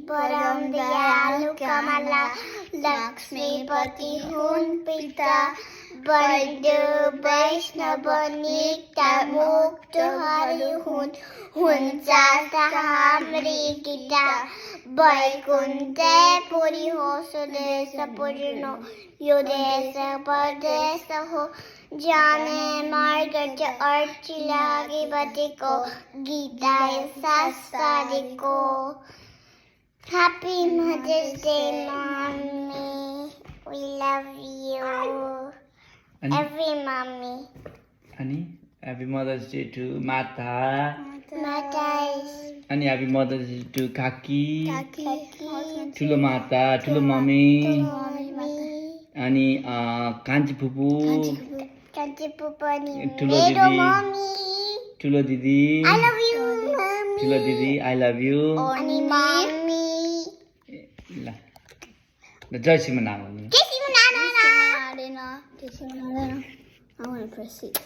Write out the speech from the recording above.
परम दयालु कमला लक्ष्मीपति हुन् पिता बलिदेव वैष्णव नित्य मुक्तहरू हुन्छ हाम्री गीता वैकुण्ठपुरी हो सुदेश पूर्ण यो देश परदेश हो जाने मार्ग अर्ची लागि बटेको Gita शास्त्रीको Happy Mother's Day, Mommy. We love you. Every mommy. Ani, happy Mother's Day to Mata. Mother's. Ani, happy Mother's Day to Kaki. Kaki. Tulo Mata, Tulo Mommy. Ani, Kanchi Pupu. Kanchi Pupu ani. Tulo Little Didi. mommy. Tulo Didi. I love you, mommy. Tulo Didi, I love you. Ani mommy. La. Jai Simon Nana. Jai Simon Nana. I want to press it.